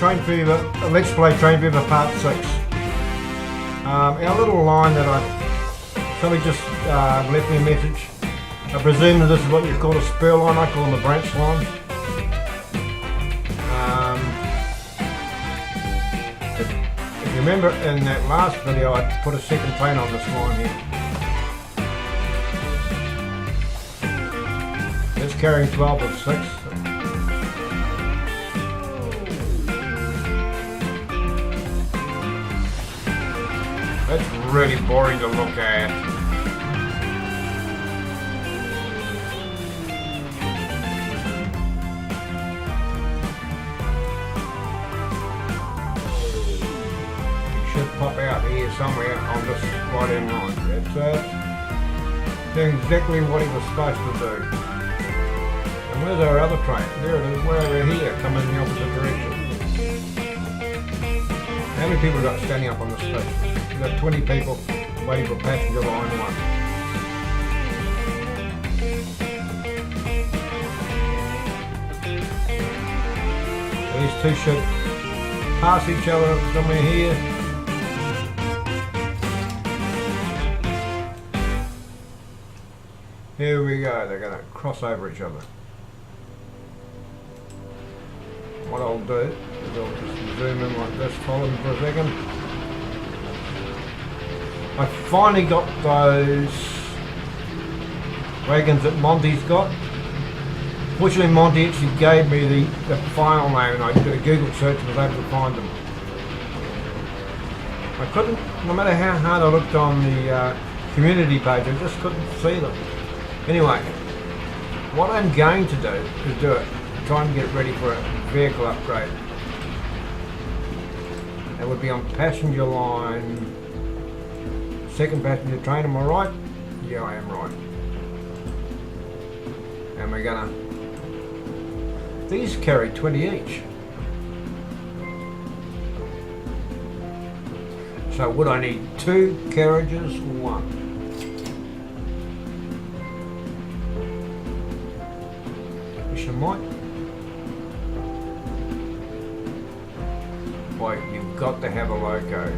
Train Fever, Let's Play Train Fever Part 6. Our little line that somebody just left me a message. I presume that this is what you call a spur line, I call them a branch line. If you remember in that last video I put a second train on this line here. It's carrying 12 of 6. That's really boring to look at. It should pop out here somewhere on this right-hand line. That's it. Doing exactly what he was supposed to do. And where's our other train? There it is, way over here, coming in the opposite direction. How many people got standing up on the station? We've got 20 people waiting for passenger line 1. So these two should pass each other somewhere here. Here we go, they're going to cross over each other. What I'll do is I'll just zoom in like this, follow them for a second. I finally got those wagons that Monty's got. Fortunately Monty actually gave me the file name and I did a Google search and was able to find them. I couldn't, no matter how hard I looked on the community page, I just couldn't see them. Anyway, what I'm going to do is try and get ready for a vehicle upgrade. That would be on passenger line, second passenger train, am I right? Yeah, I am right. And we're gonna, these carry 20 each. So would I need 2 carriages or 1? Which I might. Boy, you've got to have a loco.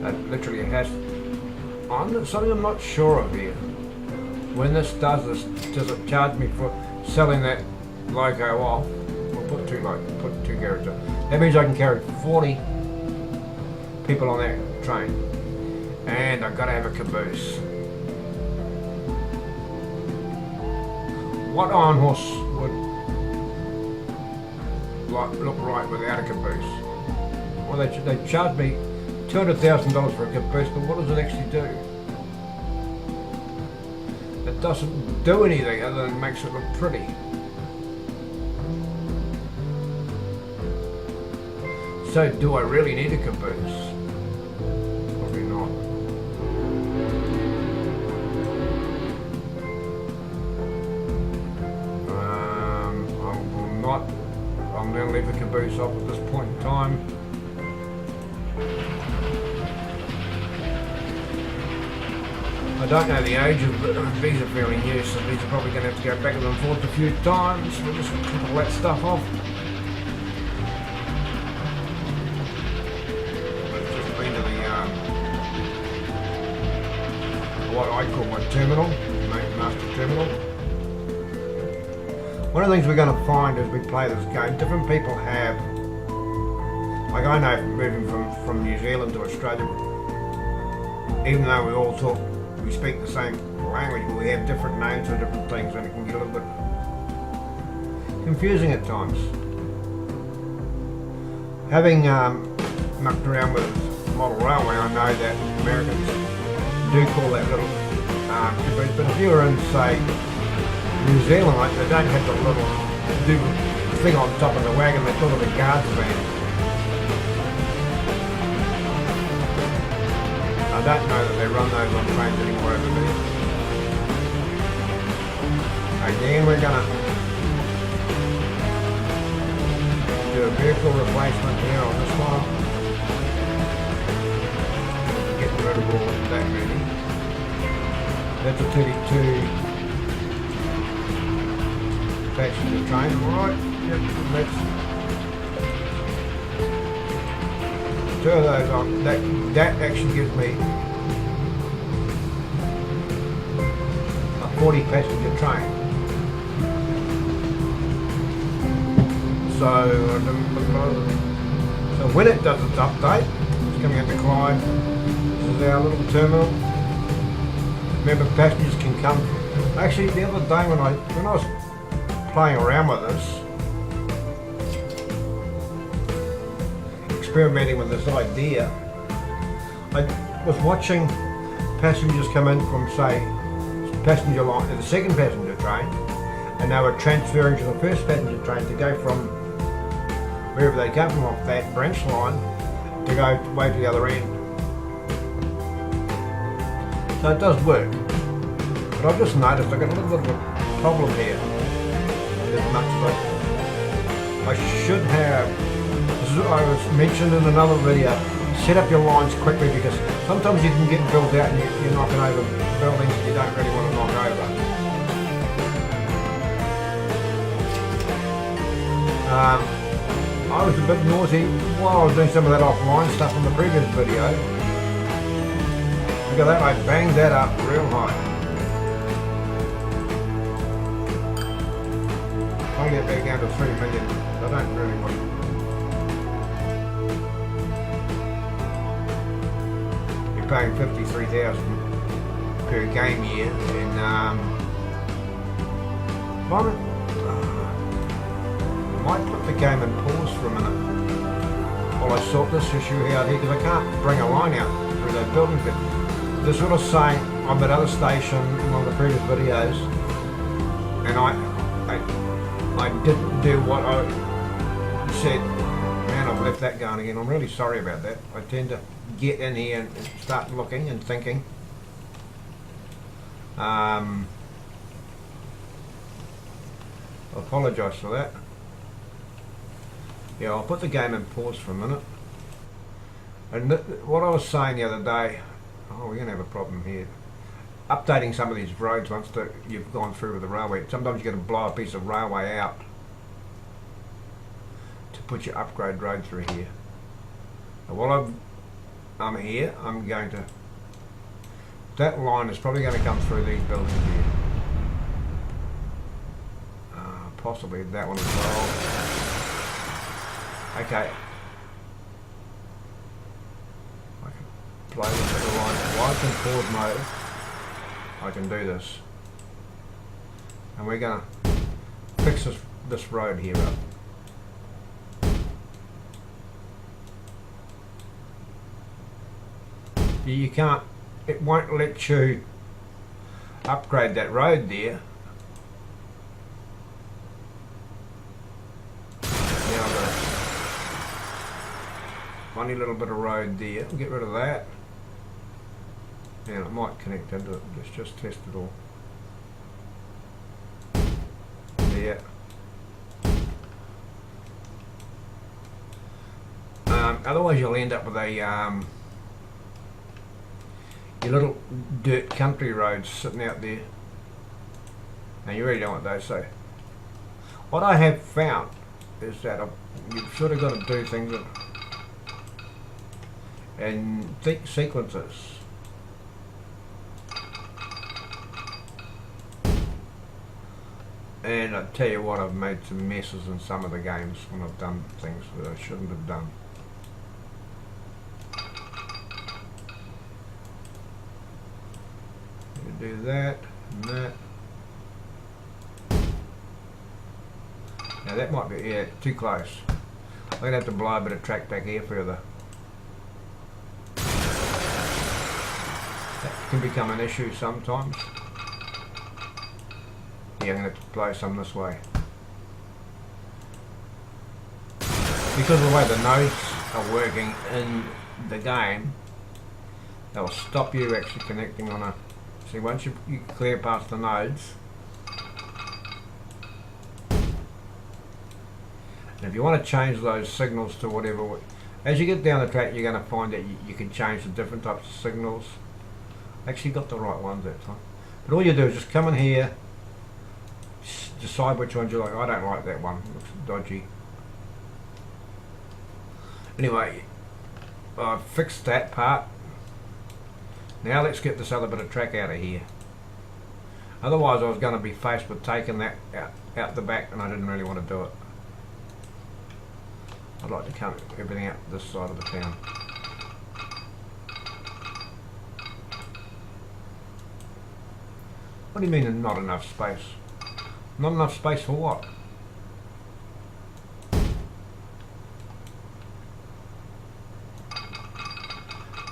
That literally has. Something I'm not sure of here. When this does this, does it charge me for selling that loco off? We'll put 2 carriages. That means I can carry 40 people on that train, and I've got to have a caboose. What iron horse would look right without a caboose? Well, they charged me $200,000 for a caboose, but what does it actually do? It doesn't do anything other than makes it look pretty. So, do I really need a caboose? Probably not. I'm going to leave the caboose off at this point in time. I don't know the age of these are fairly new, so these are probably going to have to go backwards and forwards a few times. We'll just clip all that stuff off. Let's just been to the what I call my terminal, master terminal. One of the things we're going to find as we play this game, different people have, like I know moving from New Zealand to Australia, even though we speak the same language, but we have different names for different things and it can get a little bit confusing at times. Having mucked around with model railway, I know that Americans do call that little caboose, but if you were in, say, New Zealand, like, they don't have the little thing on top of the wagon, they call it a guards van. I don't know that they run those on trains anymore over there. Again, we're gonna do a vehicle replacement here on this one. Getting rid of all that many. That's a 32 passenger train, right? Yep, that's 2 of those on. That actually gives me a 40 passenger train. So when it does its update, it's coming out to Clyde. This is our little terminal. Remember, passengers can come. Actually, the other day when I was playing around with this, experimenting with this idea, I was watching passengers come in from, say, passenger line to the second passenger train, and they were transferring to the first passenger train to go from wherever they come from off that branch line to go way to the other end. So it does work. But I've just noticed I've got a little bit of a problem here. As much as I should have, this is what I was mentioned in another video, set up your lines quickly, because sometimes you can get built out and you're knocking over buildings that you don't really want to knock over. I was a bit naughty while I was doing some of that offline stuff in the previous video. Look at that, I banged that up real high. I'll get back down to 3 million. I don't really want to. You're paying 53,000 per game year, and I might put the game in pause for a minute while I sort this issue out here, because I can't bring a line out through those buildings. But they're sort of saying I'm at other station in one of the previous videos, and I didn't do what I said. Man, I've left that going again. I'm really sorry about that. I tend to get in here and start looking and thinking. I apologise for that. Yeah, I'll put the game in pause for a minute. And what I was saying the other day, oh, we're going to have a problem here. Updating some of these roads once you've gone through with the railway. Sometimes you're going to blow a piece of railway out to put your upgrade road through here. And while I'm here, I'm going to, that line is probably going to come through these buildings here. Possibly that one as well. Okay. I can play this little line. While it's in pause mode, I can do this. And we're going to fix this road here up. You can't, it won't let you upgrade that road there. Funny little bit of road there. We'll get rid of that. And it might connect into it. Let's just test it all. There. Otherwise you'll end up with a your little dirt country roads sitting out there. And you really don't want those. So what I have found is that you've sort of got to do things and think sequences. And I tell you what, I've made some messes in some of the games when I've done things that I shouldn't have done. Do that and that. Now that might be, yeah, too close. I'm going to have to blow a bit of track back here further. That can become an issue sometimes. Yeah, I'm going to have to blow some this way. Because of the way the nodes are working in the game, they'll stop you actually connecting on a... See, once you clear past the nodes, and if you want to change those signals to whatever, as you get down the track, you're going to find that you can change the different types of signals. Actually got the right ones that time. But all you do is just come in here, decide which ones you like. I don't like that one, it looks dodgy. Anyway, I've fixed that part. Now let's get this other bit of track out of here. Otherwise I was going to be faced with taking that out the back, and I didn't really want to do it. I'd like to come everything out this side of the town. What do you mean not enough space? Not enough space for what?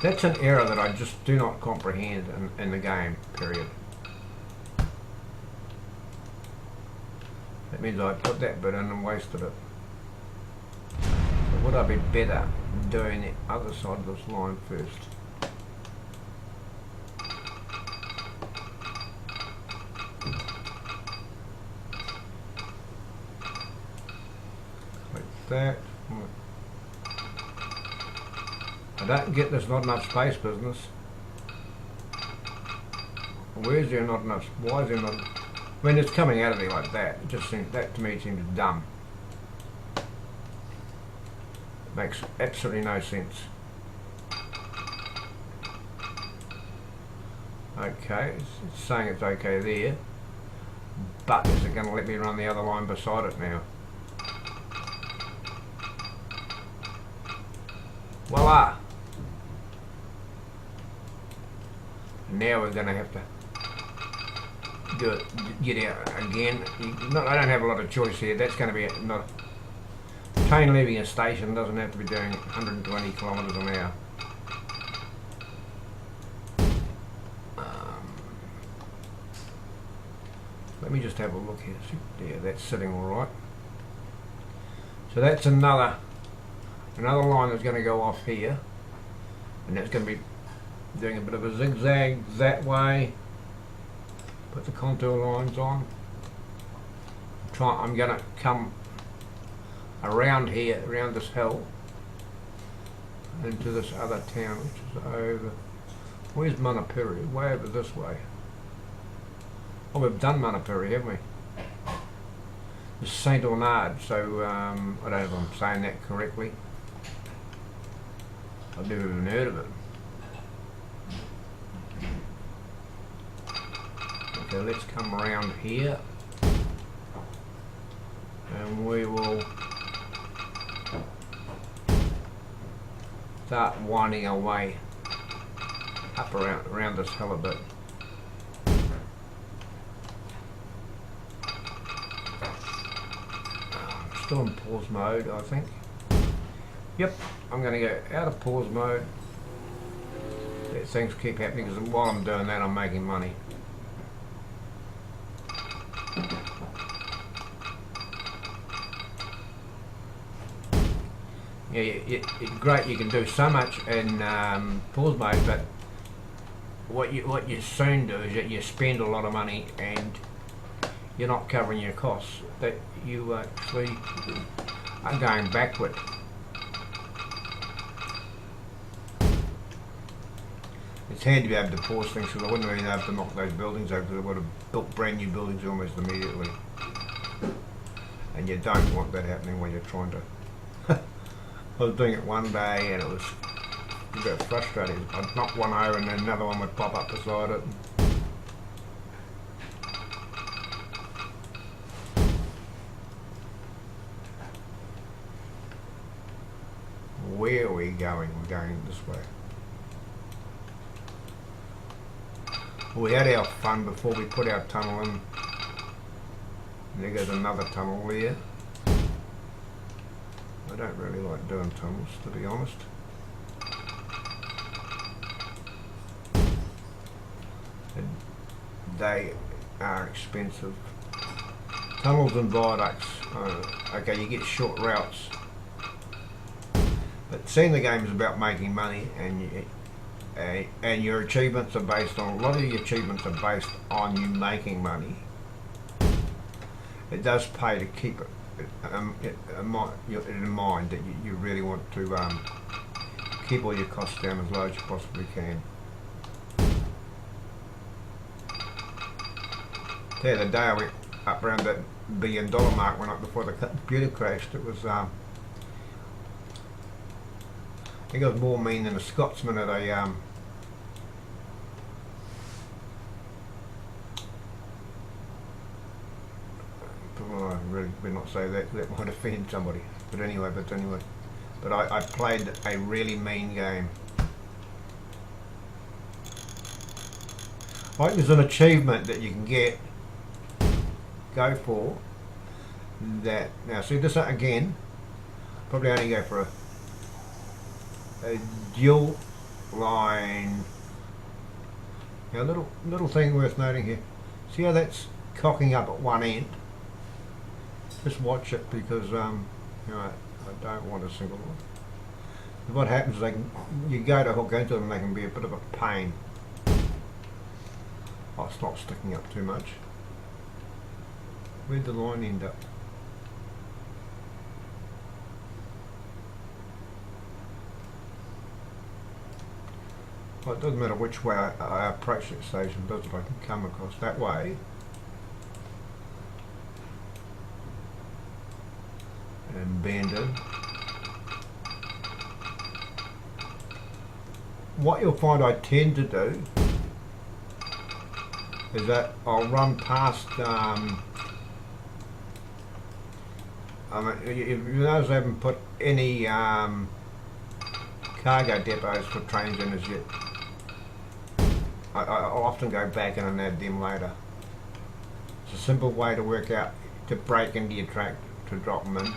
That's an error that I just do not comprehend in the game, period. That means I put that bit in and wasted it. So would I be better doing the other side of this line first? Like that. I don't get this not enough space business. Where's there not enough? Why is there not? When it's coming out of there like that, it just seems, that to me seems dumb. Makes absolutely no sense. Okay, it's saying it's okay there, but is it going to let me run the other line beside it now? Voila! Now we're going to have to do it, get out again. I don't have a lot of choice here. That's going to be not. Train leaving a station doesn't have to be doing 120 kilometres an hour. Let me just have a look here. Yeah, that's sitting all right. So that's another line that's going to go off here, and that's going to be doing a bit of a zigzag that way. Put the contour lines on. I'm going to come around here, around this hill, into this other town, which is over. Where's Manapuri? Way over this way. Oh, we've done Manapuri, haven't we? It's Saint Bernard, so I don't know if I'm saying that correctly. I've never even heard of it. Okay, let's come around here, and we will start winding our way up around this hill a bit. Still in pause mode, I think. Yep, I'm going to go out of pause mode. Let things keep happening, because while I'm doing that I'm making money. Yeah, it's great, you can do so much in pause mode, but what you soon do is that you spend a lot of money and you're not covering your costs. That you actually are going backward. It's handy to be able to pause things, because I wouldn't really know if to knock those buildings over, because I would have built brand new buildings almost immediately. And you don't want that happening when you're trying to. I was doing it one day and it was a bit frustrating. I'd knock one over and then another one would pop up beside it. Where are we going? We're going this way. We had our fun before we put our tunnel in. And there goes another tunnel there. I don't really like doing tunnels, to be honest. And they are expensive. Tunnels and viaducts, okay, you get short routes. But seeing the game is about making money, and your achievements are based on, a lot of your achievements are based on you making money. It does pay to keep it in mind that you really want to keep all your costs down as low as you possibly can. The other day I went up around that $1 billion mark went up before the computer crashed. It was I think it was more mean than a Scotsman at a well, I really better not say that, that might offend somebody. But anyway, but I played a really mean game. I think there's an achievement that you can go for that. Now see this again, probably only go for a dual line. Now little thing worth noting here. See how that's cocking up at one end? Just watch it because you know, I don't want a single one. What happens is you go to hook into them, they can be a bit of a pain. Oh, it's not sticking up too much. Where'd the line end up? Well, it doesn't matter which way I approach that station, does it? I can come across that way. And bend in. What you'll find I tend to do is that I'll run past you notice I haven't put any cargo depots for trains in as yet. I'll often go back in and add them later. It's a simple way to work out, to break into your track, to drop them in.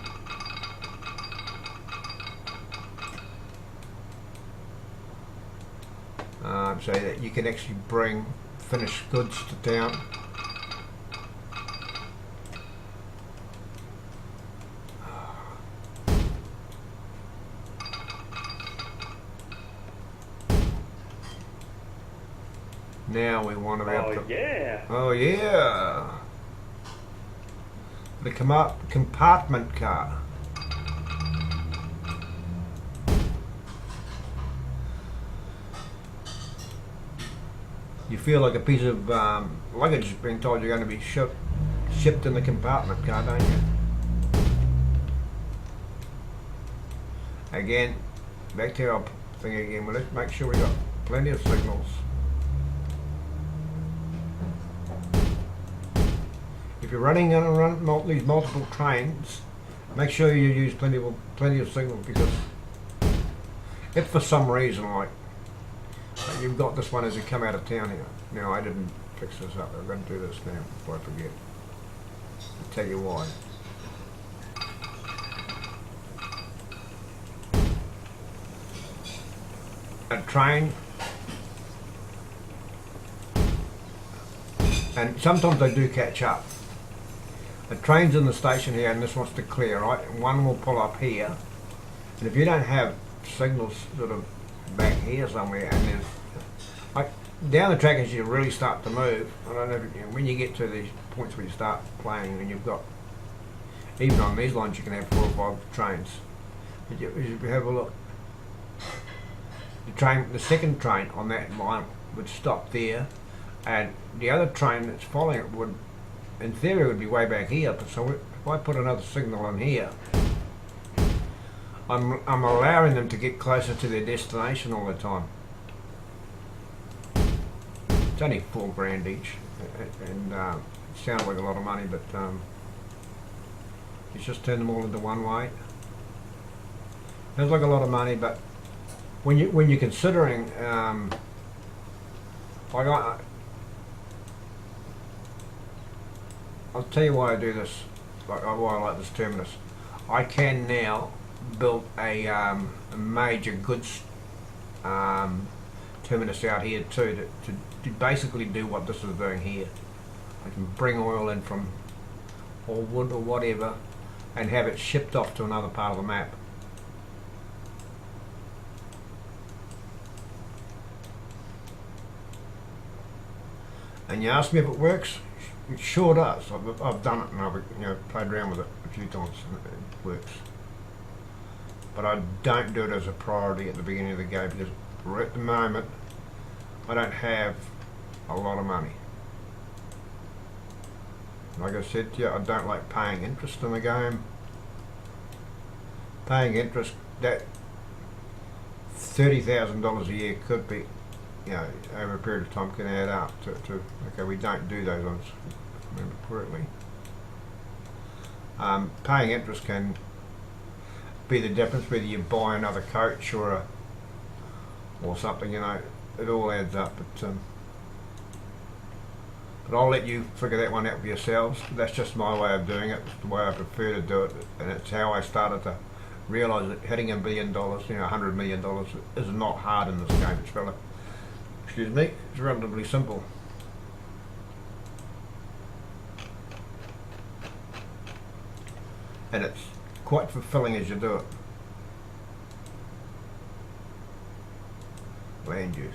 So that you can actually bring finished goods to town. Now we want to be able to... yeah! Oh yeah! The compartment car. You feel like a piece of luggage being told you're going to be shipped in the compartment car, don't you? Again, back to our thing again. Well, let's make sure we got plenty of signals. If you're running these multiple trains, make sure you use plenty of signals, because if for some reason, like you've got this one as you come out of town here. Now I didn't fix this up. I'm going to do this now before I forget. I'll tell you why. A train, and sometimes they do catch up. A train's in the station here and this wants to clear, right? And one will pull up here, and if you don't have signals sort of back here somewhere, and there's like down the track as you really start to move, I don't know if, when you get to these points where you start playing and you've got, even on these lines you can have 4 or 5 trains, but if you have a look, the second train on that line would stop there, and the other train that's following it would, in theory, would be way back here. But so if I put another signal in here, I'm allowing them to get closer to their destination all the time. It's only $4 each, and it sounds like a lot of money, but let's just turn them all into one way. Sounds like a lot of money, but when you're considering, like I'll tell you why I do this, why I like this terminus. I can now build a major goods terminus out here too, to basically do what this is doing here. I can bring oil in from, or wood or whatever, and have it shipped off to another part of the map. And you ask me if it works? It sure does. I've done it and I've played around with it a few times and it works. But I don't do it as a priority at the beginning of the game, because at the moment I don't have a lot of money. Like I said to you, I don't like paying interest in the game. Paying interest, that $30,000 a year could be, you know, over a period of time can add up to okay, we don't do those ones, if I remember correctly. Paying interest can be the difference whether you buy another coach or something, you know, it all adds up. But I'll let you figure that one out for yourselves. That's just my way of doing it. It's the way I prefer to do it, and it's how I started to realise that hitting $1 billion, you know, $100 million is not hard in this game. It's relatively simple. And it's quite fulfilling as you do it. Land use.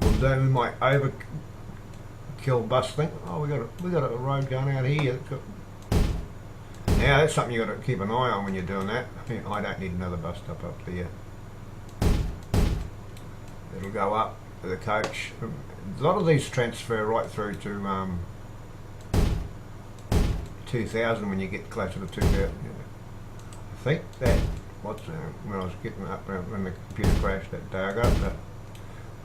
Although we might overkill busting. Oh, we got a road going out here. Now that's something you got to keep an eye on when you're doing that. I don't need another bus stop up there. It'll go up to the coach. A lot of these transfer right through to 2000 when you get closer to 2000. I think that when I was getting up when the computer crashed that day, I got up to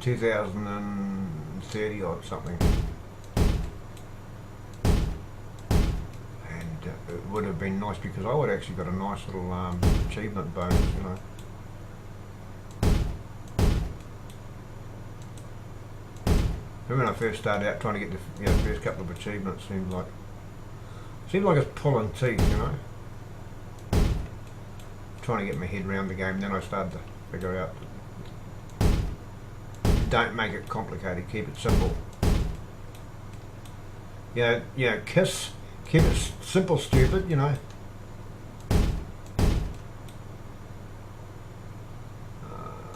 2030 or something. And it would have been nice because I would have actually got a nice little achievement bonus, you know. When I first started out trying to get the first couple of achievements, seemed like it's pulling teeth, you know. Trying to get my head around the game, then I started to figure out don't make it complicated, keep it simple. Keep it simple, stupid, you know.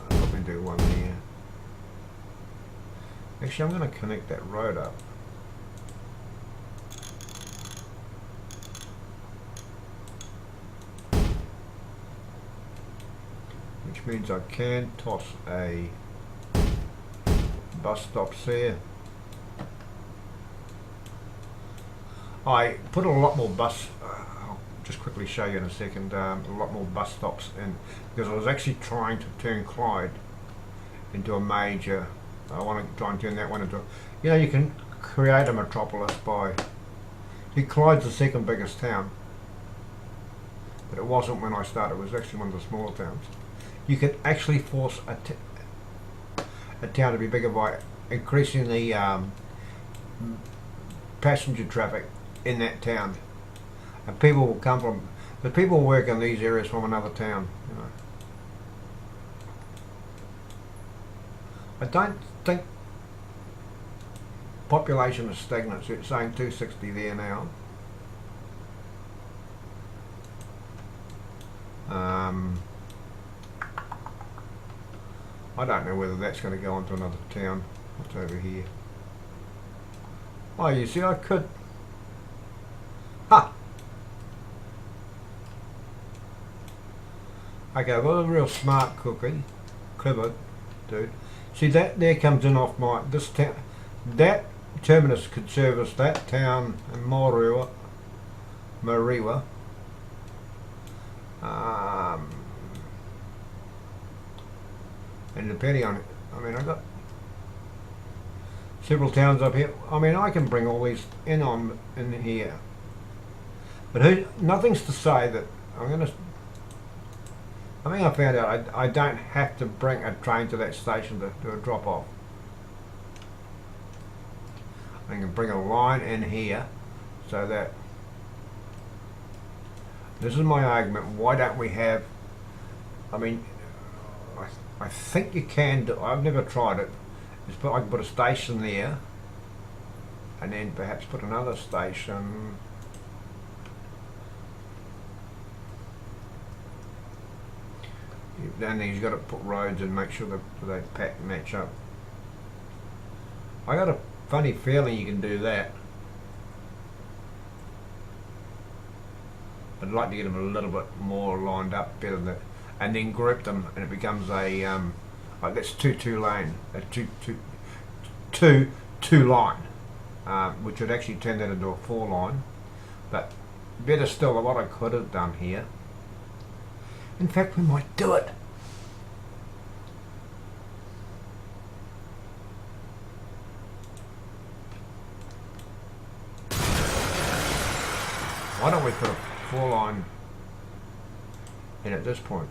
Probably do one here. Actually, I'm going to connect that road up. Which means I can toss a bus stops there. I put a lot more I'll just quickly show you in a second, a lot more bus stops in, because I was actually trying to turn Clyde into a major. I want to try and turn that one into, you know, you can create a metropolis by, Clyde's the second biggest town, but it wasn't when I started. It was actually one of the smaller towns. You can actually force a town to be bigger by increasing the passenger traffic in that town, and people will come from the people work in these areas from another town, you know. I don't think population is stagnant, so it's saying 260 there now. I don't know whether that's going to go on to another town. What's over here? Oh, you see, I could. Ha! Okay, well, a real smart cookie, clever dude. See, that there comes in off this town. That terminus could service that town in Moriwa. And depending on, I mean, I've got several towns up here. I mean, I can bring all these in here, but nothing's to say that I think I found out I don't have to bring a train to that station to do a drop off. I can bring a line in here, so that this is my argument. Why don't we have? I mean, I think you can do. I've never tried it. I can put a station there, and then perhaps put another station. Then you've got to put roads and make sure that they match up. I got a funny feeling you can do that. I'd like to get them a little bit more lined up better than that. and then group them, and it becomes a like that's two lane, a two line, which would actually turn that into a 4 line. But better still, what I could have done here. In fact, we might do it. Why don't we put a 4 line in at this point?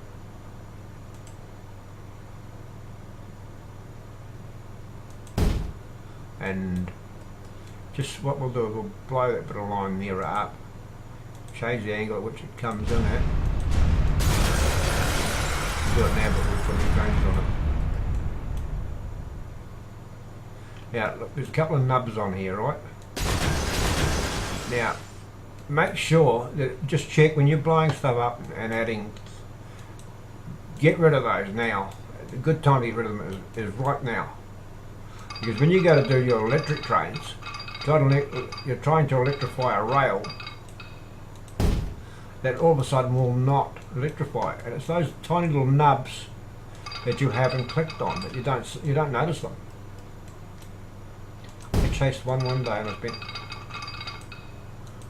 And just what we'll do is we'll blow that bit of line nearer up, change the angle at which it comes in at. We'll do it now, but we'll put any trains on it. Now, look, there's a couple of nubs on here, right? Now, make sure that, just check when you're blowing stuff up and adding, get rid of those now. A good time to get rid of them is right now. Because when you go to do your electric trains, you're trying to electrify a rail that all of a sudden will not electrify, and it's those tiny little nubs that you haven't clicked on that you don't notice them. I chased one day and I spent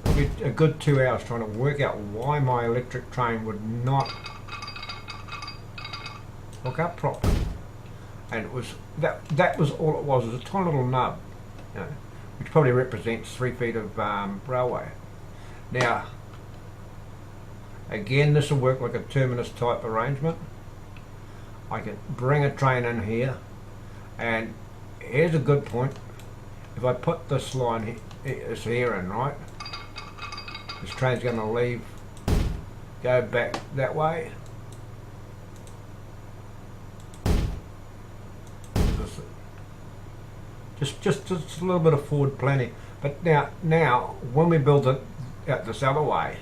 probably a good 2 hours trying to work out why my electric train would not hook up properly. And it was that was all it was a tiny little nub, you know, which probably represents 3 feet of railway. Now, again, this will work like a terminus type arrangement. I can bring a train in here, and here's a good point. If I put this line here in, right, this train's going to leave, go back that way. Just a little bit of forward planning. But now when we build it out this other way,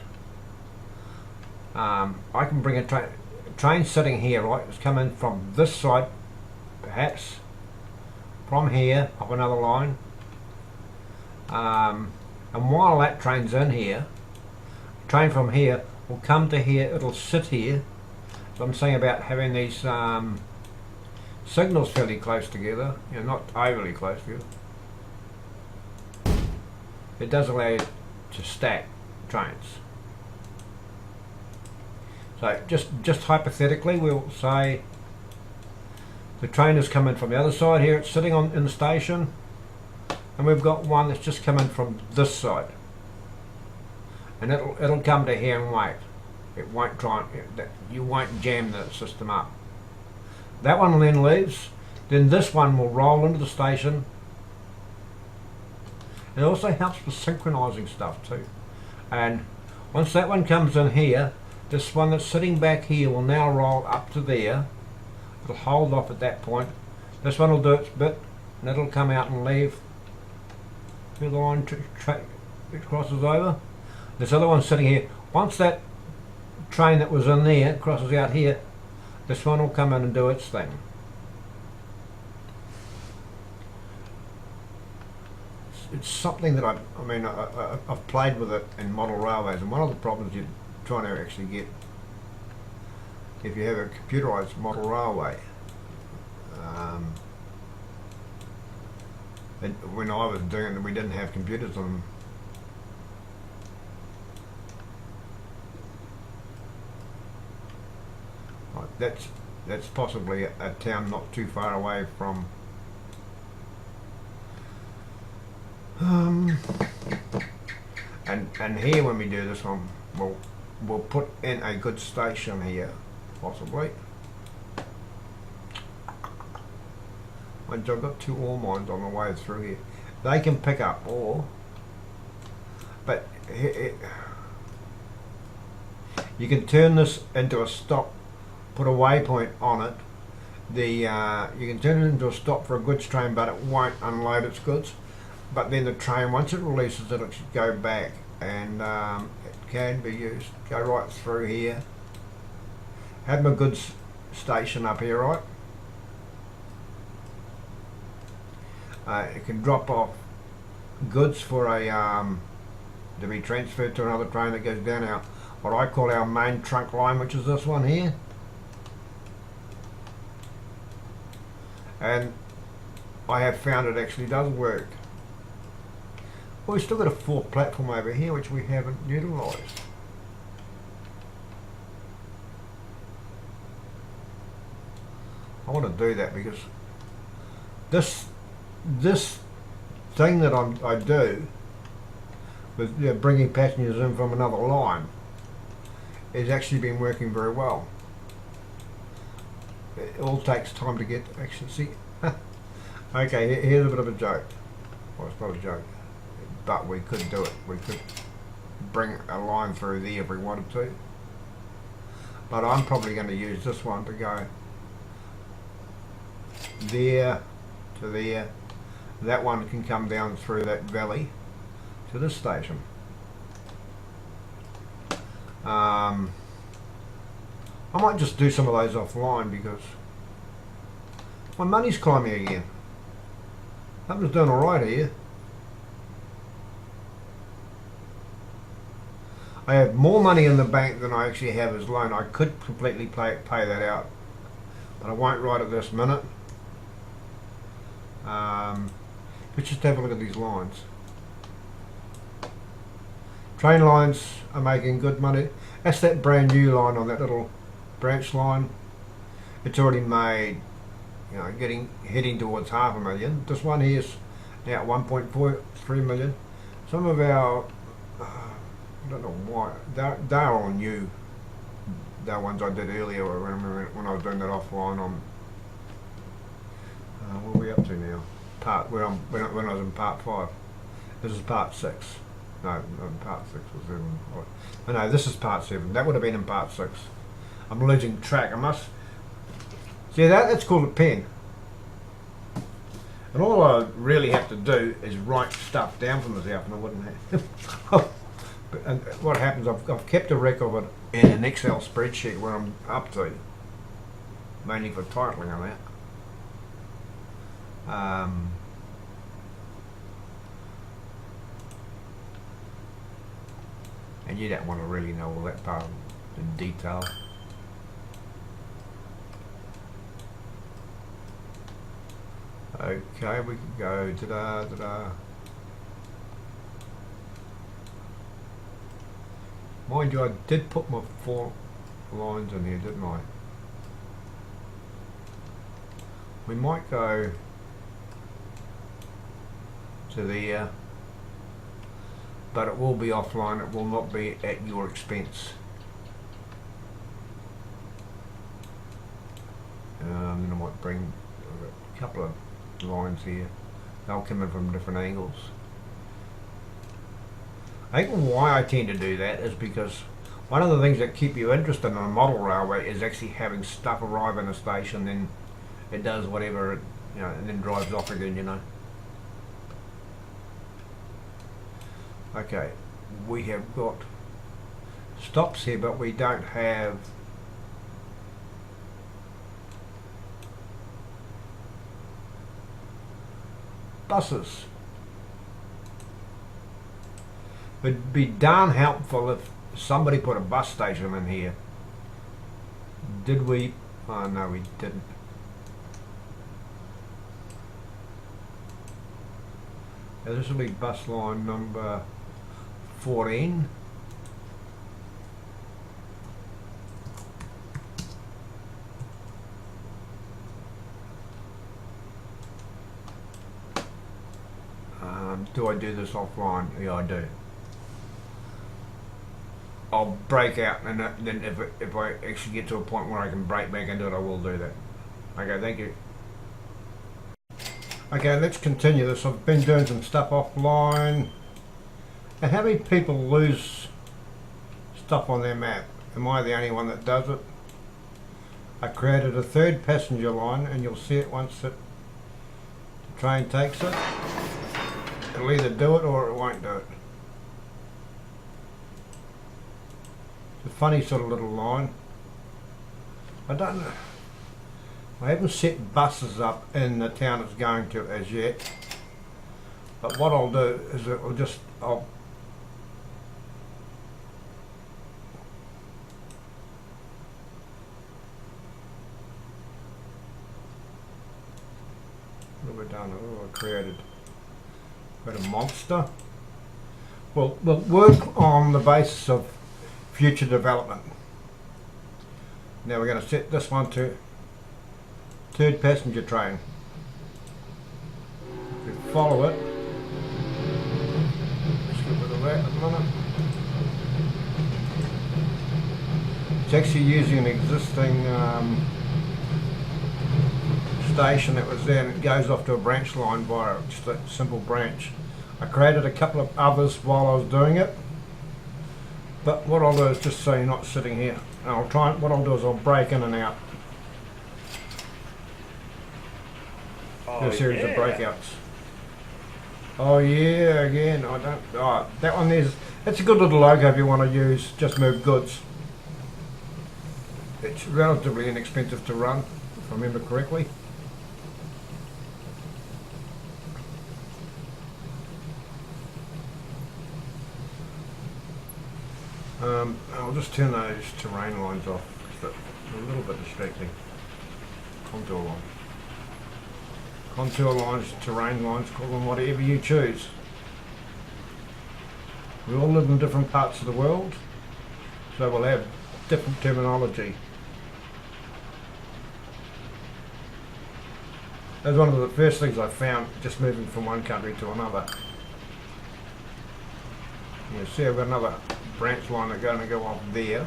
I can bring a train sitting here, right? It's coming from this side, perhaps from here up another line, and while that train's in here, the train from here will come to here. It'll sit here. So I'm saying about having these signals fairly close together, you know, not overly close together. It does allow you to stack trains. So just hypothetically, we'll say the train is coming from the other side here. It's sitting in the station, and we've got one that's just coming from this side, and it'll come to here and wait. It won't you won't jam the system up. That one then leaves, then this one will roll into the station. It also helps with synchronizing stuff too. And once that one comes in here, this one that's sitting back here will now roll up to there. It'll hold off at that point. This one will do its bit, and it'll come out and leave. The line it crosses over. This other one's sitting here. Once that train that was in there crosses out here, this one will come in and do its thing. It's something that I've played with it in model railways, and one of the problems you're trying to actually get if you have a computerized model railway, and when I was doing it, we didn't have computers on them. That's possibly a town not too far away from and here when we do this one, we'll put in a good station here, possibly. Once I've got 2 ore mines on the way through here, they can pick up ore, but you can turn this into a stop. Put a waypoint on it. You can turn it into a stop for a goods train, but it won't unload its goods. But then the train, once it releases it, it should go back, and it can be used. Go right through here. Have my goods station up here, right? It can drop off goods for a to be transferred to another train that goes down what I call our main trunk line, which is this one here. and I have found it actually does work. Well, we've still got a fourth platform over here which we haven't utilised. I want to do that because this thing that I do with bringing passengers in from another line has actually been working very well. It all takes time to get actually see. Okay, here's a bit of a joke. Well, it's not a joke, but we could do it. We could bring a line through there if we wanted to. But I'm probably going to use this one to go there to there. That one can come down through that valley to this station. I might just do some of those offline because my money's climbing again. Something's doing alright here. I have more money in the bank than I actually have as loan. I could completely pay that out, but I won't right at this minute. Let's just have a look at these lines. Train lines are making good money. That's that brand new line on that little branch line. It's already made, you know, heading towards 500,000. This one here is now at 1.43 million. Some of our, I don't know why, they're all new. They're ones I did earlier when I was doing that offline on, what are we up to now? When I was in part 5. This is part 6. No, part 6 was 7. Oh, no, this is part 7. That would have been in part 6. I'm losing track. I must see that's called a pen. And all I really have to do is write stuff down from this out, and I wouldn't have. And what happens? I've kept a record of it in an Excel spreadsheet where I'm up to, mainly for titling and that. And you don't want to really know all that part in detail. Okay, we can go ta-da. Mind you, I did put my 4 lines in here, didn't I? We might go to there, but it will be offline. It will not be at your expense. Then I might bring a couple of lines here. They'll come in from different angles. I think why I tend to do that is because one of the things that keep you interested in a model railway is actually having stuff arrive in a station, then it does whatever it, you know, and then drives off again, you know. Okay, we have got stops here, but we don't have buses. It'd be darn helpful if somebody put a bus station in here. Did we? Oh no, we didn't. Now this will be bus line number 14. Do I do this offline? Yeah, I do. I'll break out, and then if I actually get to a point where I can break back into it, I will do that. Okay, thank you. Okay, let's continue this. I've been doing some stuff offline. And how many people lose stuff on their map? Am I the only one that does it? I created a 3rd passenger line, and you'll see it once the train takes it. It'll either do it or it won't do it. It's a funny sort of little line. I don't know. I haven't set buses up in the town it's going to as yet. But what I'll do is I'll we done? Oh, I created quite a monster. Well, we'll work on the basis of future development. Now we're going to set this one to third passenger train. If we follow it, let's get rid of that in a minute. It's actually using an existing station that was there, and it goes off to a branch line via just a simple branch. I created a couple of others while I was doing it, but what I'll do is just so you're not sitting here, and I'll try. What I'll do is I'll break in and out. Do a series of breakouts. Oh yeah, again I don't. Oh, that one there's. It's a good little logo if you want to use. Just move goods. It's relatively inexpensive to run, if I remember correctly. I'll just turn those terrain lines off, because they're a little bit distracting. Contour line. Contour lines, terrain lines, call them whatever you choose. We all live in different parts of the world, so we'll have different terminology. That's one of the first things I found just moving from one country to another. You see I've got another branch line that's going to go off there.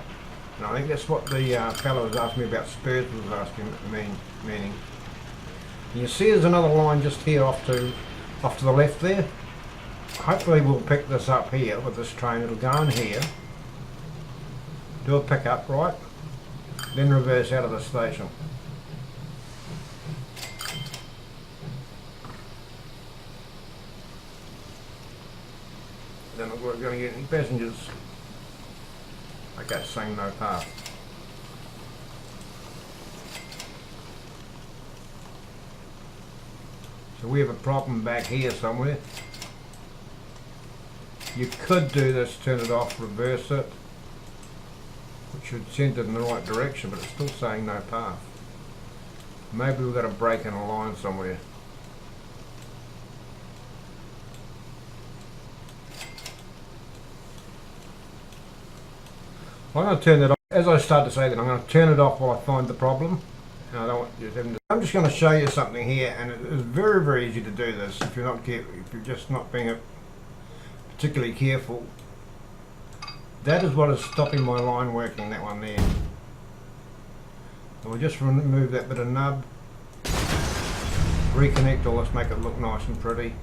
And I think that's what the fellow was asking me about Spurs was asking meaning. And you see there's another line just here off to the left there. Hopefully we'll pick this up here with this train. It'll go in here, do a pickup, right, then reverse out of the station. Then we're going to get any passengers. Okay, saying no path. So we have a problem back here somewhere. You could do this, turn it off, reverse it, which should send it in the right direction, but it's still saying no path. Maybe we've got to break in a line somewhere. I'm going to turn it off. As I start to say that, I'm going to turn it off while I find the problem. And I don't want you having to. I'm just going to show you something here, and it is very, very easy to do this if you're not careful, if you're just not being particularly careful. That is what is stopping my line working, that one there. So we'll just remove that bit of nub, reconnect all this, make it look nice and pretty.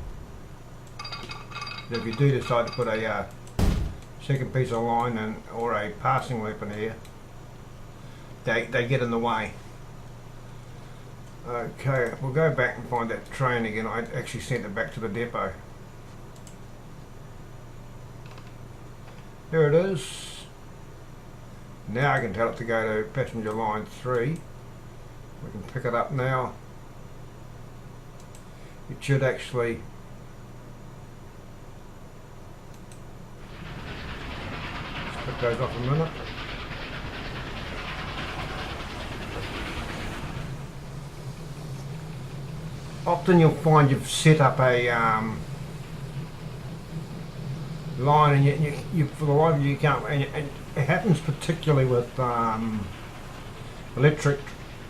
So if you do decide to put a second piece of line in, or a passing loop in here, they get in the way. Okay, we'll go back and find that train again. I actually sent it back to the depot. There it is. Now I can tell it to go to passenger line 3. We can pick it up now. It should actually put those off a minute. Often you'll find you've set up a line, and you for the life of you can't. And it happens particularly with electric.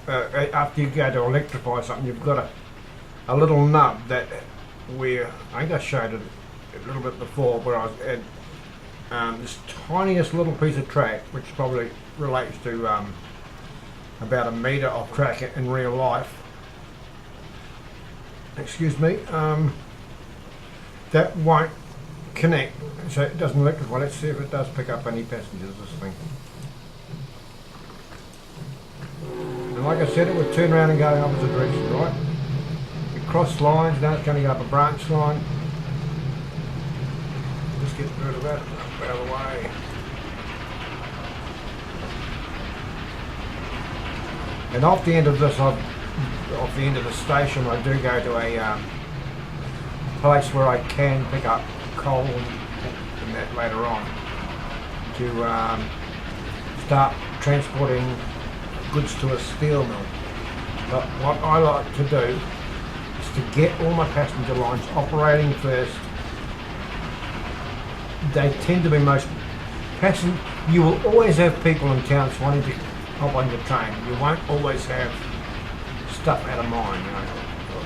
After you go to electrify something, you've got a little nub that where I think I showed it a little bit before, where I was at this tiniest little piece of track, which probably relates to about a metre of track in real life. Excuse me, that won't connect, so it doesn't electrify. Let's see if it does pick up any passengers, this thing. And like I said, it would turn around and go in the opposite direction, right? You cross lines, now it's going to go up a branch line. Just get rid of that, out of the way. And off the end of this, off the end of the station, I do go to a place where I can pick up coal and that later on to start transporting goods to a steel mill. But what I like to do is to get all my passenger lines operating first. They tend to be most passenger. You will always have people in towns wanting to hop on your train. You won't always have stuff out of mine, you know,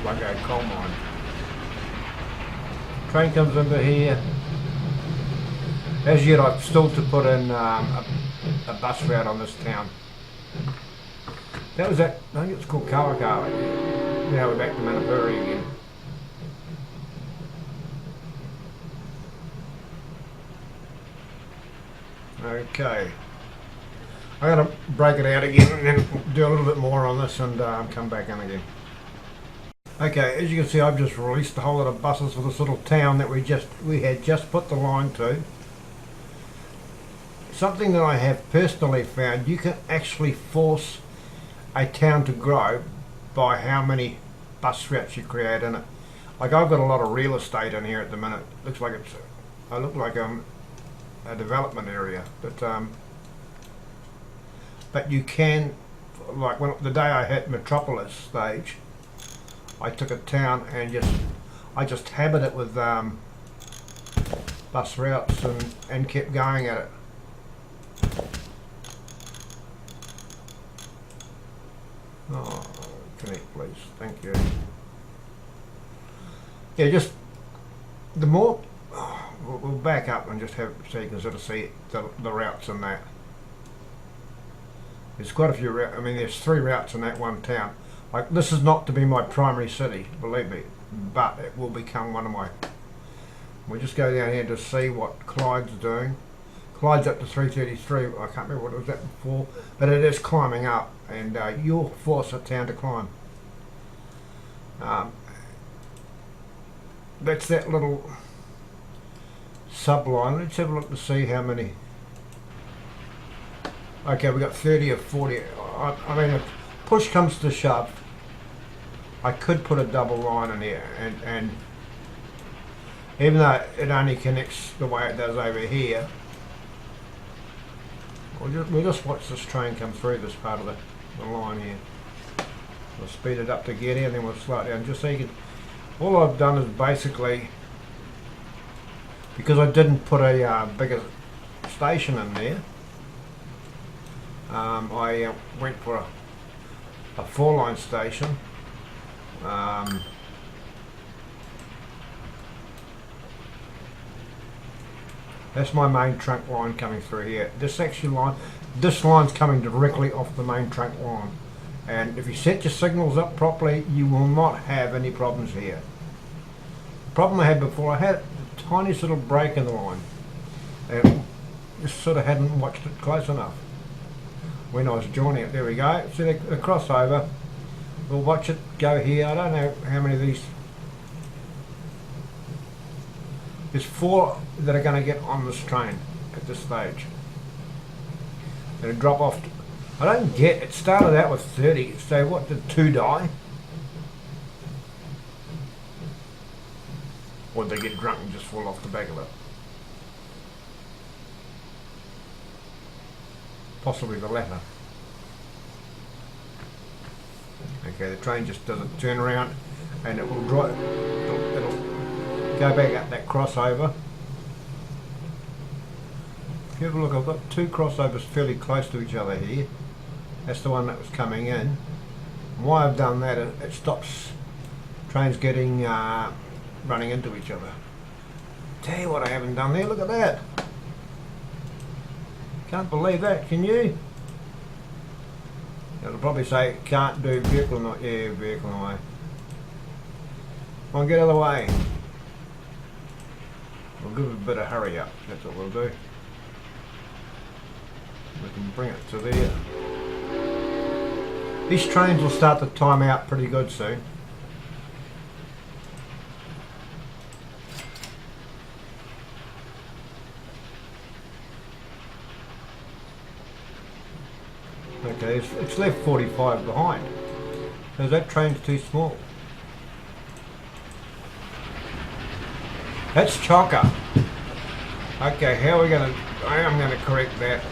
like a coal mine. Train comes into here. As yet, I've still to put in a bus route on this town. That was at, I think it's called Kawakawa. Now we're back to Manapuri again. Okay. I'm going to break it out again and then do a little bit more on this and come back in again. Okay, as you can see, I've just released a whole lot of buses for this little town that we had just put the line to. Something that I have personally found, you can actually force a town to grow by how many bus routes you create in it. Like I've got a lot of real estate in here at the minute. Looks like I look like a development area, but you can, like the day I hit Metropolis stage, I took a town and I just habit it with bus routes and kept going at it. Oh, connect please, thank you. Yeah, just the more, we'll back up and just have so you can sort of see the routes in that. There's quite a few routes. I mean, there's 3 routes in that one town. Like, this is not to be my primary city, believe me, but it will become one of my. We'll just go down here to see what Clyde's doing. Clyde's up to 333. I can't remember what it was at before, but it is climbing up, and you'll force a town to climb. That's that little subline. Let's have a look to see how many. Okay, we got 30 or 40. I mean, if push comes to shove, I could put a double line in here, and even though it only connects the way it does over here, we'll just watch this train come through this part of the line here. We'll speed it up to get here, and then we'll slow it down just so you can. All I've done is basically, because I didn't put a bigger station in there, I went for a 4-line station. That's my main trunk line coming through here. This line's coming directly off the main trunk line. And if you set your signals up properly, you will not have any problems here. The problem I had before, I had a tiniest little break in the line, and just sort of hadn't watched it close enough. When I was joining it, there we go. See the crossover. We'll watch it go here. I don't know how many of these. There's 4 that are going to get on this train at this stage. It'll drop off. I don't get, it started out with 30, so what, did 2 die? Or did they get drunk and just fall off the back of it? Possibly the latter. Okay, the train just doesn't turn around and it will drive, it'll go back up that crossover. If you have a look, I've got 2 crossovers fairly close to each other here. That's the one that was coming in. And why I've done that, it stops trains getting running into each other. Tell you what I haven't done there, look at that. Can't believe that, can you? It'll probably say can't do vehicle noise. Yeah, vehicle noise. Come on, get out of the way. We'll give it a bit of hurry up, that's what we'll do. We can bring it to there. These trains will start to time out pretty good soon. Okay, it's left 45 behind. So that train's too small. That's chocker. Okay, how are we going to... I am going to correct that.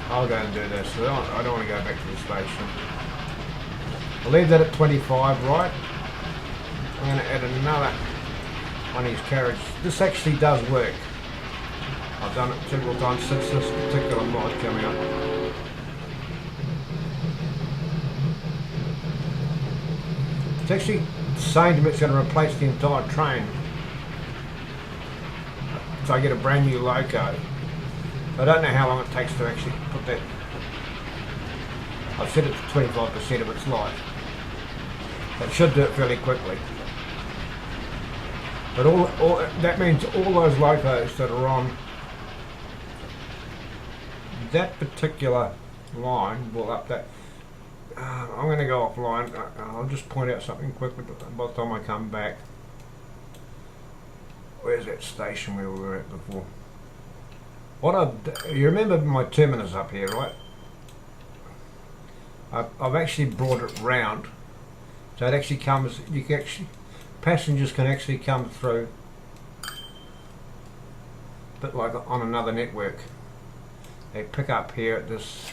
I'll go and do this. I don't want to go back to the station. I'll leave that at 25, right? I'm going to add another one of these carriages. This actually does work. I've done it several times since this particular mod came out. It's actually saying to me it's going to replace the entire train. So I get a brand new loco. I don't know how long it takes to actually put that. I've set it to 25% of its life. That should do it fairly quickly. But all that means all those locos that are on that particular line will up that. I'm going to go offline. I'll just point out something quickly by the time I come back. Where's that station where we were at before? You remember my terminus up here, right? I've actually brought it round, so it actually comes. Passengers can actually come through, but like on another network. They pick up here at this.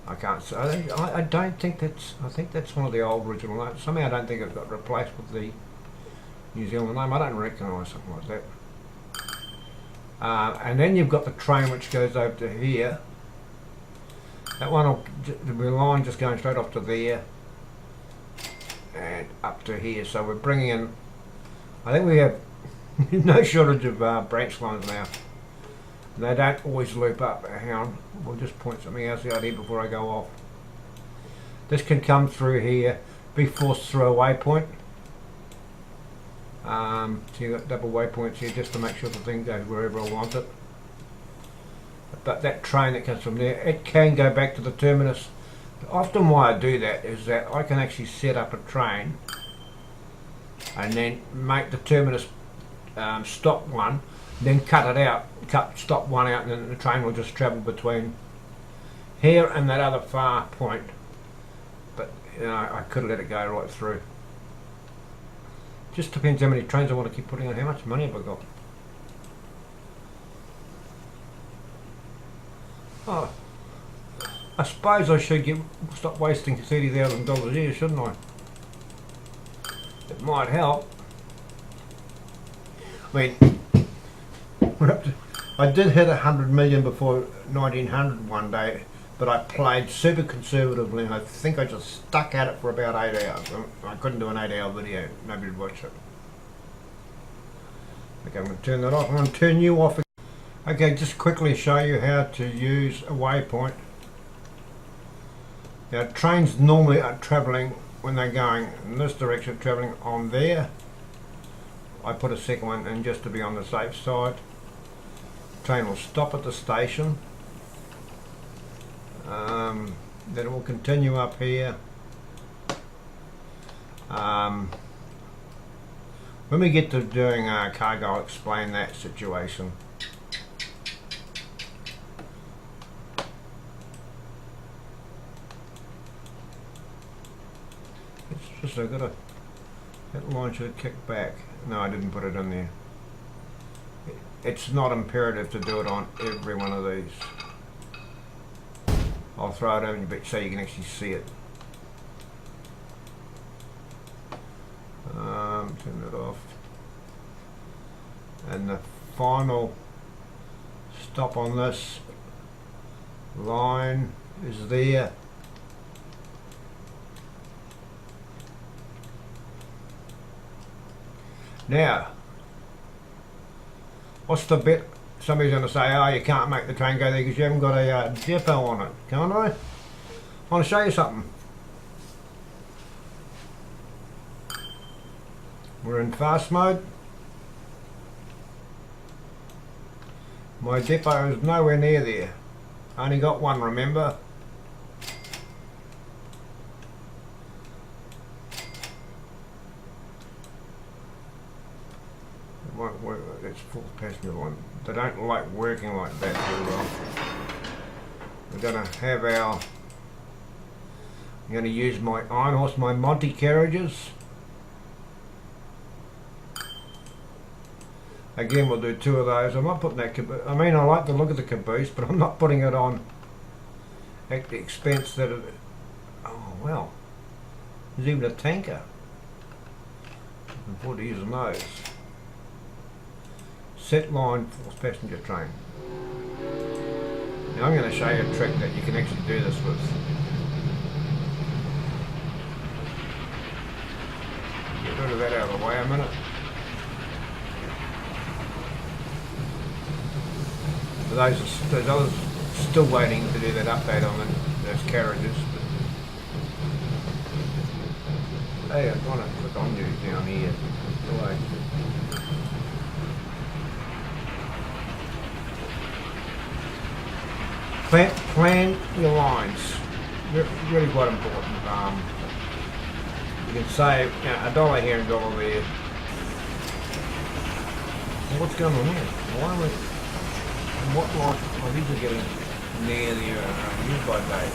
I can't say. I don't think that's. I think that's one of the old original names. Somehow I don't think it got replaced with the New Zealand name. I don't recognise something like that. And then you've got the train which goes over to here. That one will be a line just going straight off to there and up to here. So we're bringing in. I think we have no shortage of branch lines now. They don't always loop up. Hang on, we'll just point something else out here before I go off. This can come through here, be forced through a waypoint. So you've got double waypoints here just to make sure the thing goes wherever I want it. But that train that comes from there, it can go back to the terminus. Often why I do that is that I can actually set up a train and then make the terminus stop one, then cut it out, stop one out, and then the train will just travel between here and that other far point. But you know, I could let it go right through. Just depends how many trains I want to keep putting on. How much money have I got? Oh, I suppose I should stop wasting $30,000 a year, shouldn't I? It might help. I mean, we're up to, I did hit 100 million before 1900 one day, but I played super conservatively and I think I just stuck at it for about 8 hours. I couldn't do an 8-hour video, nobody would watch it. Okay, I'm going to turn that off. I'm going to turn you off again. Okay, just quickly show you how to use a waypoint. Now trains normally are travelling, when they're going in this direction, travelling on there. I put a second one in just to be on the safe side. Train will stop at the station. Then it will continue up here. When we get to doing cargo, I'll explain that situation. It's just I've got to, that line should have kicked back. No, I didn't put it in there. It's not imperative to do it on every one of these. I'll throw it over a bit so you can actually see it. Turn it off. And the final stop on this line is there. Now, what's the bit? Somebody's going to say, oh, you can't make the train go there because you haven't got a depot on it. Can't I? I want to show you something. We're in fast mode. My depot is nowhere near there. I only got one, remember? It's full passenger line. They don't like working like that too well. We're going to have our. I'm going to use my Iron Horse, my Monty carriages. Again, we'll do 2 of those. I'm not putting that caboose. I mean, I like the look of the caboose, but I'm not putting it on at the expense that it. Oh well. There's even a tanker. Looking forward to using those. Set line for passenger train. Now I'm going to show you a trick that you can actually do this with. Get rid of that out of the way a minute. For those others still waiting to do that update on those carriages. Hey, I want to click on you down here. Away. Plan your lines. Really quite important. You can save $1 here and $1 there. What's going on here? Why am I? What line? Oh, these are getting near the use by date.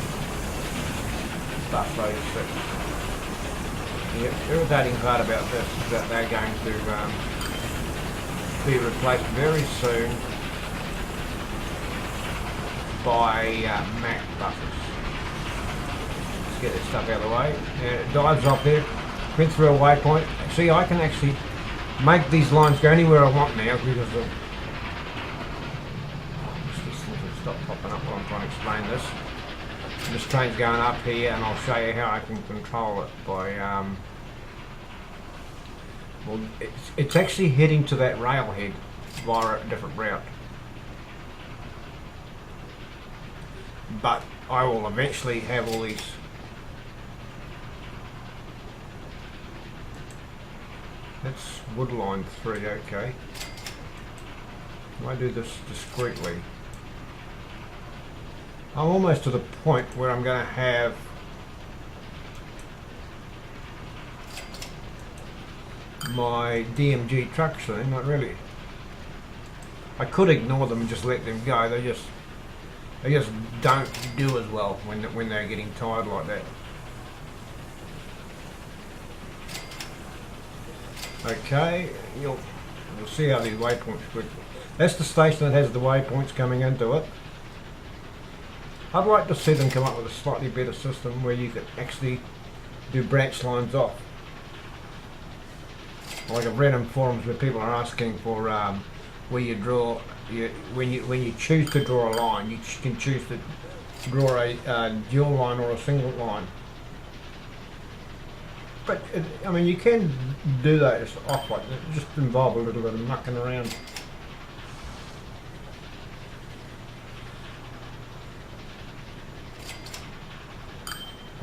Start phase 6. The irritating part about this is that they're going to be replaced very soon by Mac buses. Let's get this stuff out of the way. It dives off there, went through a waypoint. See, I can actually make these lines go anywhere I want now because of... Stop popping up while I'm trying to explain this. This train's going up here and I'll show you how I can control it by... well, it's actually heading to that railhead via a different route. But I will eventually have all these. That's Woodline 3, okay. I do this discreetly. I'm almost to the point where I'm going to have my DMG trucks soon. Not really. I could ignore them and just let them go. They just don't do as well when they're getting tired like that. Okay, you'll see how these waypoints work. That's the station that has the waypoints coming into it. I'd like to see them come up with a slightly better system where you could actually do branch lines off. Like I've read in forums where people are asking for where you draw, when you choose to draw a line, you can choose to draw a dual line or a single line. But I mean, you can do that just off like that. It just involve a little bit of mucking around.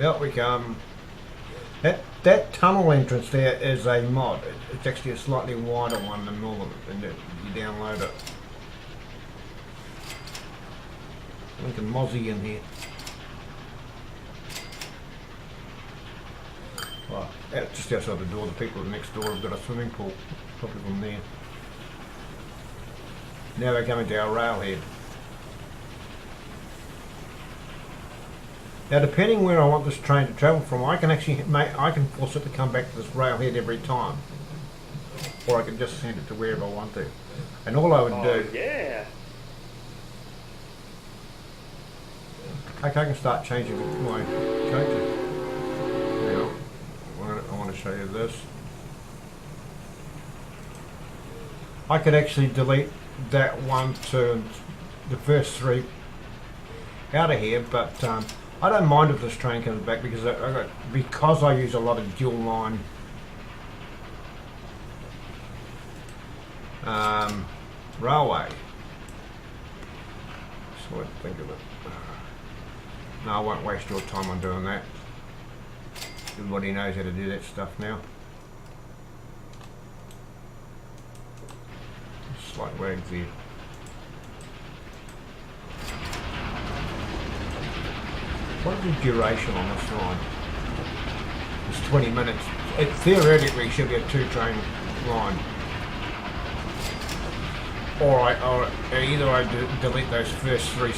Out we come. That tunnel entrance there is a mod. It's actually a slightly wider one than normal, and you download it. Lincoln Mozzie in here. Well, just outside the door, the people next door have got a swimming pool, probably from there. Now they're coming to our railhead. Now, depending where I want this train to travel from, I can actually force it to come back to this railhead every time, or I can just send it to wherever I want to. And all I would do. Yeah. Okay, I can start changing my coaches. Now, I want to show you this. I could actually delete that 1, 2, and the first 3 out of here, but I don't mind if this train comes back because I use a lot of dual line railway. So I think of it. No, I won't waste your time on doing that. Everybody knows how to do that stuff now. Slight wags there. What is the duration on this line? It's 20 minutes. It theoretically should be a 2-train line. Or either I delete those first 3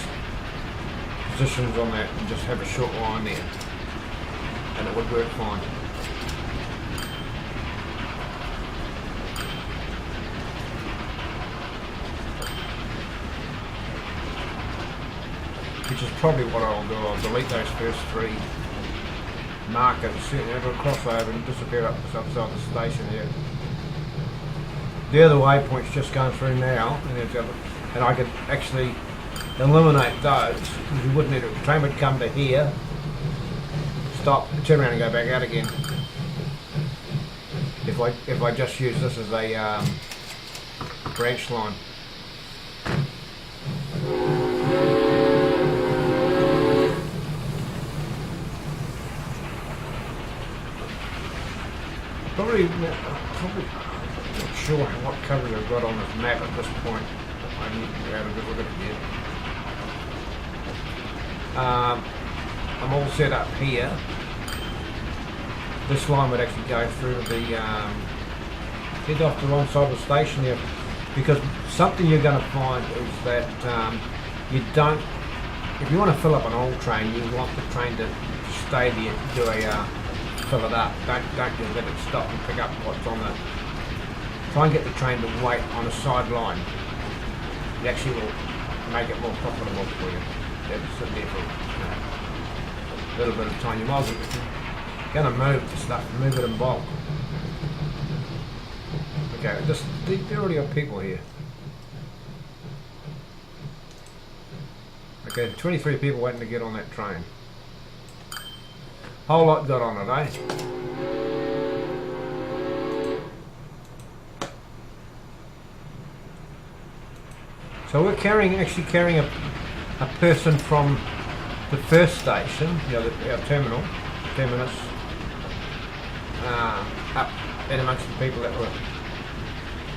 positions on that and just have a short line there, and it would work fine. Which is probably what I'll do. I'll delete those first 3 mark it, it'll cross over and disappear up this other side of the station here. The other waypoint's just going through now, and I could actually eliminate those. You wouldn't need it. The train would come to here, stop, turn around and go back out again. If I just use this as a branch line. Probably not sure what coverage I've got on this map at this point. I need to have a good look at it again. I'm all set up here. This line would actually go through the head off the wrong side of the station there, because something you're going to find is that you don't, if you want to fill up an old train, you want the train to stay there, do a fill it up. Don't just let it stop and pick up what's on the. Try and get the train to wait on a side line. It actually will make it more profitable for you. Just sit there for a little bit of time. You might as well, if you're going to move the stuff, move it in bulk. Okay, there already are people here. Okay, 23 people waiting to get on that train. Whole lot got on it, eh? So we're actually carrying a person from the first station, our terminus, up in amongst the people that were.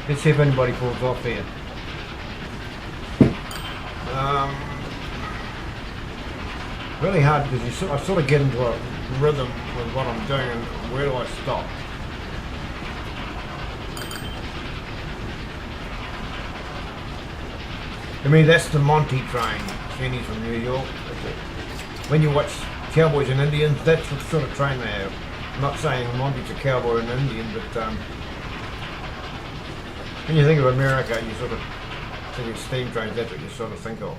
Let's see if anybody falls off here. Really hard because I sort of get into a rhythm with what I'm doing and where do I stop. I mean, that's the Monty train, Kenny's from New York. When you watch Cowboys and Indians, that's the sort of train they have. I'm not saying Monty's a cowboy and Indian, but when you think of America, you sort of think of steam trains, that's what you sort of think of.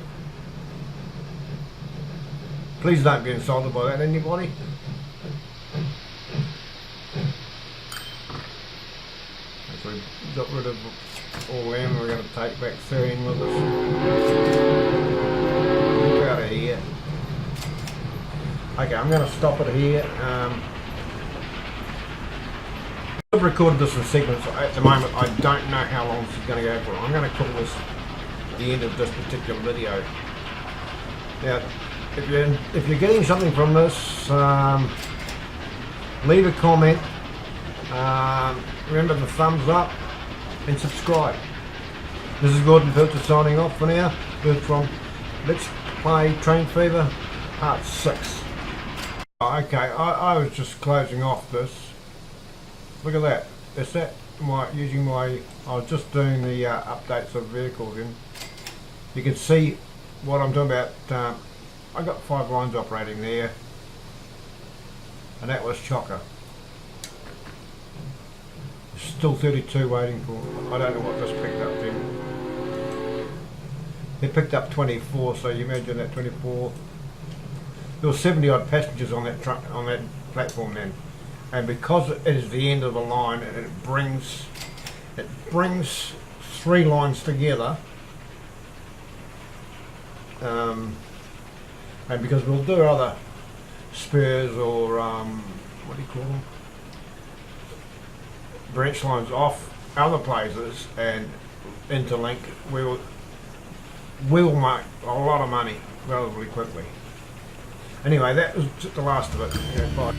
Please don't be insulted by that, anybody. If we got rid of all them, we're going to take back 13 with us. Get out of here. Okay, I'm going to stop it here. I've recorded this in segments. At the moment, I don't know how long this is going to go for. I'm going to call this the end of this particular video. Now, if you're getting something from this, leave a comment. Remember the thumbs up and subscribe. This is Gordon Pilcher signing off for now. We're from Let's Play Train Fever Part 6. Okay, I was just closing off this. Look at that. Is that I was just doing the updates of vehicles in. You can see what I'm talking about. I got 5 lines operating there, and that was chocker. Still 32 waiting for. I don't know what this picked up then. It picked up 24, so you imagine that 24. There were 70 odd passengers on that truck, on that platform then, and because it is the end of the line and it brings 3 lines together. And because we'll do other spurs or what do you call them, branch lines off other places and interlink, we'll make a lot of money relatively quickly. Anyway, that was the last of it. Yeah, bye.